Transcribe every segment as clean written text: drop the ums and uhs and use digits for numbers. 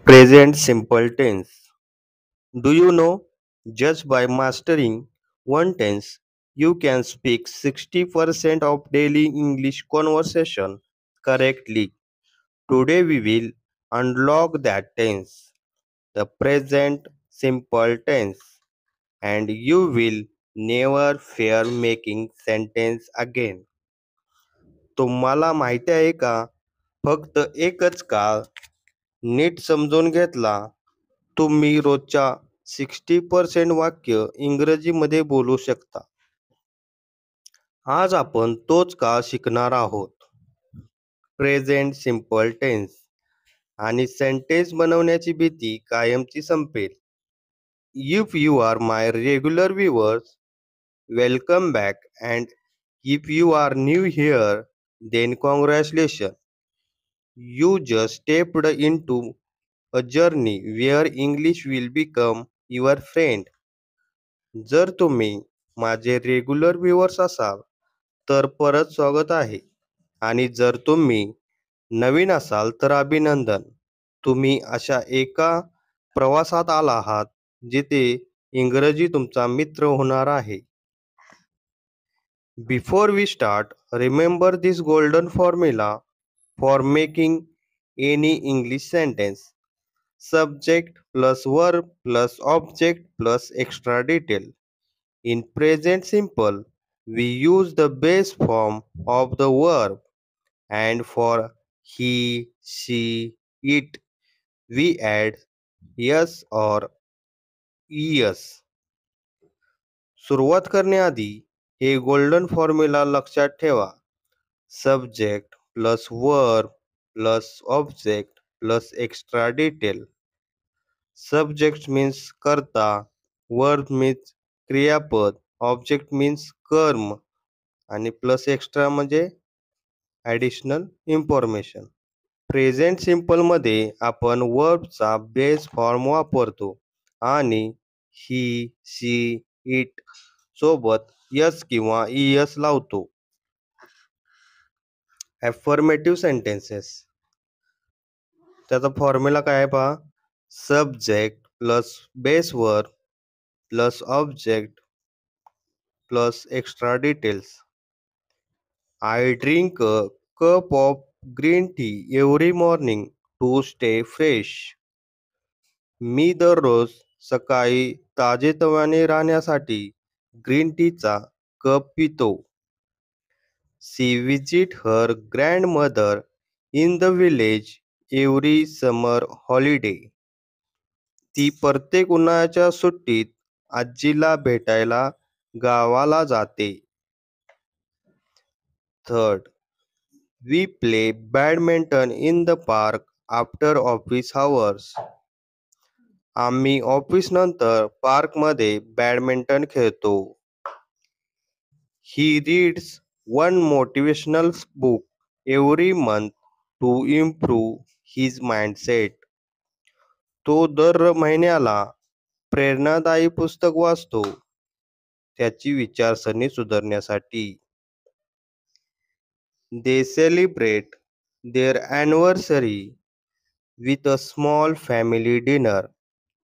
Present simple tense. Do you know? Just by mastering one tense, you can speak 60% of daily English conversation correctly. Today we will unlock that tense, the present simple tense, and you will never fear making sentence again. तुम्हाला माहिती आहे का? फक्त एकच काळ नीट समजून घेतला तुम्ही रोजच्या 60% वाक्य इंग्रजीमध्ये बोलू शकता. आज आपण तोच काळ शिकणार आहोत. प्रेझेंट सिम्पल टेन्स आणि सेंटेन्स बनवण्याची भीती कायमची संपेल. If you are my regular viewers, welcome back and if you are new here, then congratulation. You just stepped into a journey where English will become your friend. जर तुम्ही माझे regular viewers असाल तर परत स्वागत आहे आणि जर तुम्ही नवीन असाल तर अभिनंदन. तुम्ही अशा एका प्रवासात आला आहात जिथे इंग्रजी तुमचा मित्र होणार आहे. Before we start, remember this golden formula for making any English sentence. Subject plus verb plus object plus extra detail. In present simple, we use the base form of the verb, and for he, she, it, we add yes or es. सुरुवात करण्याआधी हे golden formula लक्षात ठेवा. Subject plus verb plus object plus extra detail. Subject means कर्ता, verb means क्रियापद, object means कर्म आणि plus extra म्हणजे ॲडिशनल इन्फॉर्मेशन. प्रेझेंट सिम्पलमध्ये आपण वर्बचा बेस फॉर्म वापरतो आणि ही, शी, इट सोबत यस किंवा इयस लावतो. Affirmative sentences. त्याचा फॉर्म्युला काय आहे पहा. Subject plus base verb plus object plus extra details. I drink a cup of green tea every morning to stay fresh. मी दररोज सकाळी ताजेतवाने राहण्यासाठी ग्रीन टीचा कप पितो. She visit her grandmother in the village every summer holiday. ती प्रत्येक उन्हाळ्याच्या सुट्टीत आजीला भेटायला गावाला जाते. Third, we play badminton in the park after office hours. आम्ही ऑफिसनंतर पार्कमध्ये बॅडमिंटन खेळतो. He reads one motivational book every month to improve his mindset. तो दर महिन्याला प्रेरणादायी पुस्तक वाचतो त्याची विचारसरणी सुधारण्यासाठी. They celebrate their anniversary with a small family dinner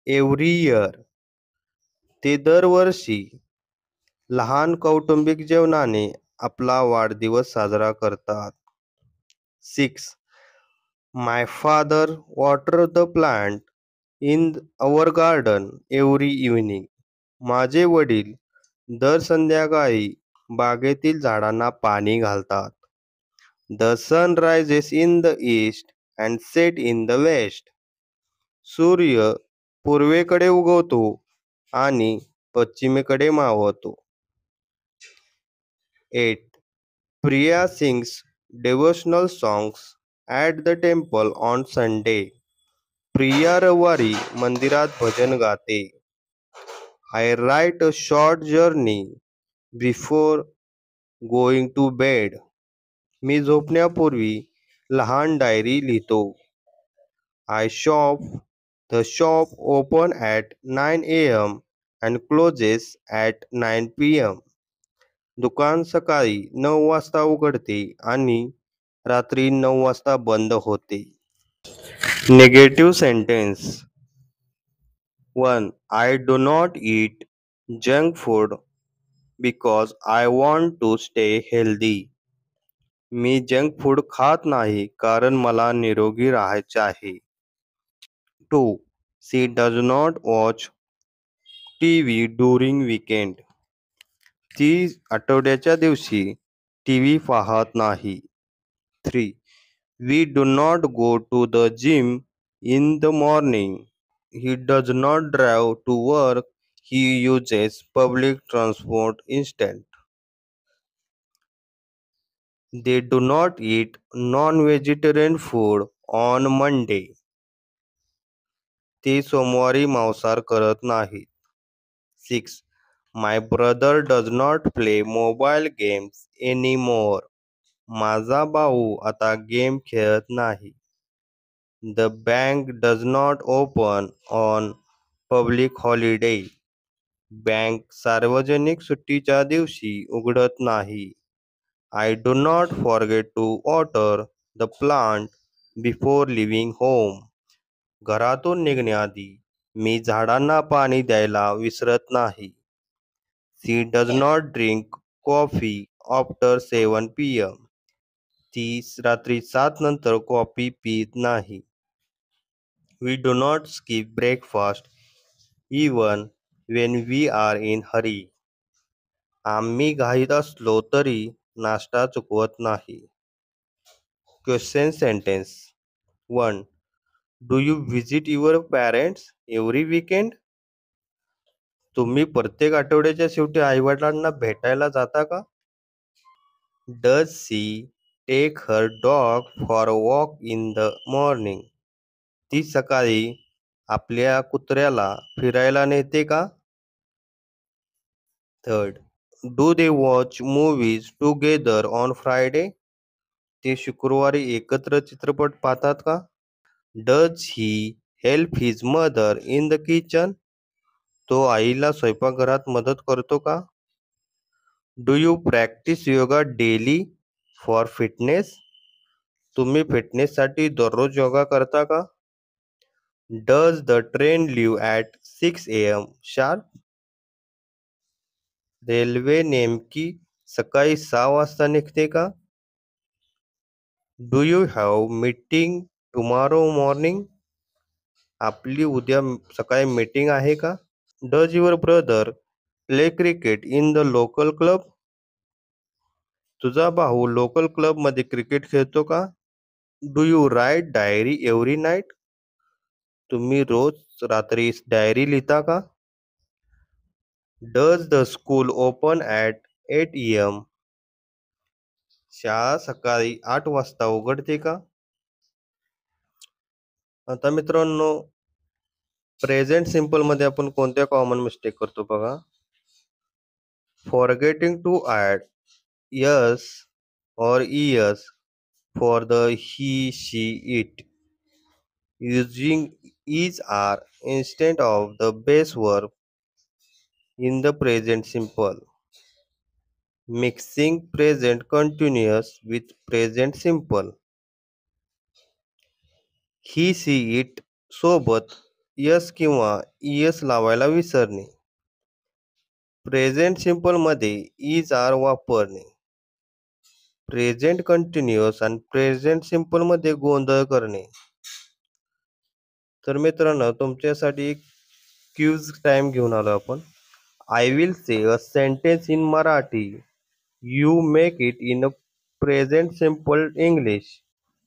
every year. ते दरवर्षी लहान कौटुंबिक जेवणाने आपला वाढदिवस साजरा करतात. 6. My father water the plant in our garden every evening. माझे वडील दर संध्याकाळी बागेतील झाडांना पाणी घालतात. The sun rises in the east and set in the west. सूर्य पूर्वेकडे उगवतो आणि पश्चिमेकडे मावळतो. 8. Priya sings devotional songs at the temple on Sunday. Priya रविवारी मंदिरात भजन गाते. I write a short journey before going to bed. मी झोपण्यापूर्वी लहान डायरी लिहितो. I shop. The shop open at 9 AM and closes at 9 PM. दुकान सकाळी 9 वाजता उघडते आणि रात्री 9 वाजता बंद होते. Negative sentence 1. I do not eat junk food because I want to stay healthy. Me junk food खात नाही कारण मला निरोगी राहायचे आहे. 2. She does not watch TV during weekend. ती आठवड्याच्या दिवशी टीव्ही पाहत नाही. 3. We do not go to the gym in the morning. He does not drive to work. He uses public transport instead. They do not eat non-vegetarian food on Monday. ते सोमवारी मांसाहार करत नाहीत. 6. My brother does not play mobile games anymore. माझा भाऊ आता game खेळत नाही. The bank does not open on public holiday. Bank सार्वजनिक सुट्टीच्या दिवशी उघडत नाही. I do not forget to water the plant before leaving home. घरातून निघण्याआधी मी झाडांना पाणी द्यायला विसरत नाही. She does not drink coffee after 7 p.m. ती रात्री 7 नंतर कॉफी पीत नाही. We do not skip breakfast even when we are in hurry. आम्ही घाईत असलो तरी नाश्ता चुकवत नाही. Question sentence 1. Do you visit your parents every weekend? तुम्ही प्रत्येक आठवड्याच्या शेवटी आईवडिलांना भेटायला जाता का? Does she take her dog for a walk in the morning? ती सकाळी आपल्या कुत्र्याला फिरायला नेते का? Third, do they watch movies together on Friday? ते शुक्रवारी एकत्र चित्रपट पाहतात का? Does he help his mother in the kitchen? तो आईला स्वयंपाकघरात मदत करतो का? Do you practice yoga daily for fitness? तुम्ही फिटनेससाठी दररोज योगा करता का? Does the train leave at 6 a.m. sharp? Railway नेमकी सकाळी 6 वाजता निघते का? Do you have meeting tomorrow morning? आपली उद्या सकाळी मीटिंग आहे का? Does your brother play cricket in the local club? तुझा भाऊ लोकल क्लब मध्ये क्रिकेट खेळतो का? Do you write diary every night? तुम्ही रोज रात्री डायरी लिहिता का? Does the school open at 8 a.m.? शाळा सकाळी 8 वाजता उघडते का? आता मित्रांनो, प्रेझेंट सिंपल मध्ये आपण कोणत्या कॉमन मिस्टेक करतो बघा. Forgetting to add S or es for the he, she, it. Using is are instead of the base verb in the present simple. Mixing present continuous with present simple. He, she, it सोबत yes किंवा es लावायला विसरणे. Present simple मध्ये is R वापरणे. Present continuous आणि present simple मध्ये गोंधळ करणे. तर मित्रांनो, तुमच्यासाठी एक क्यूज टाइम घेऊन आलो आपण. I will say a sentence in Marathi. You make it in a present simple English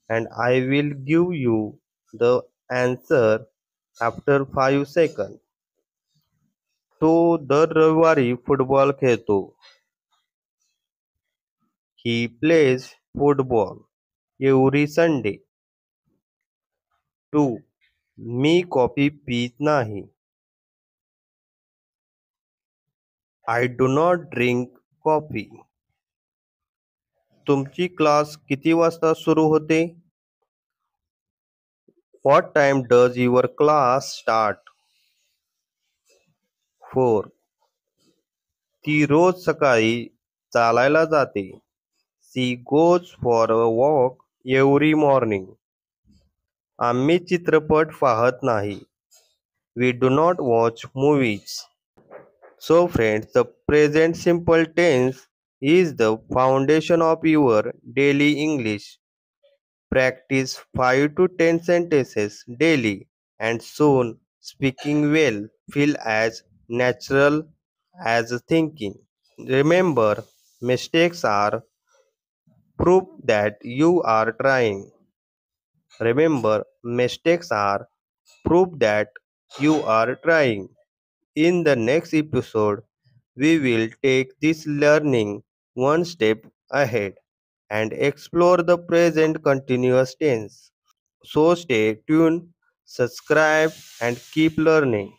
and I will give you the answer after 5 second. तो दर रविवारी फुटबॉल खेळतो. He plays football every Sunday. 2. मी coffee पीत नाही. I do not drink coffee. तुमची class किती वाजता सुरू होते? What time does your class start? 4. ती रोज सकाळी चालायला जाते. She goes for a walk every morning. आम्ही चित्रपट पाहत नाही. We do not watch movies. So friends, the present simple tense is the foundation of your daily English. Practice 5 to 10 sentences daily and soon speaking will feel as natural as thinking. Remember, mistakes are proof that you are trying. Remember, mistakes are proof that you are trying. In the next episode, we will take this learning one step ahead and explore the present continuous tense. So stay tuned, subscribe, and keep learning.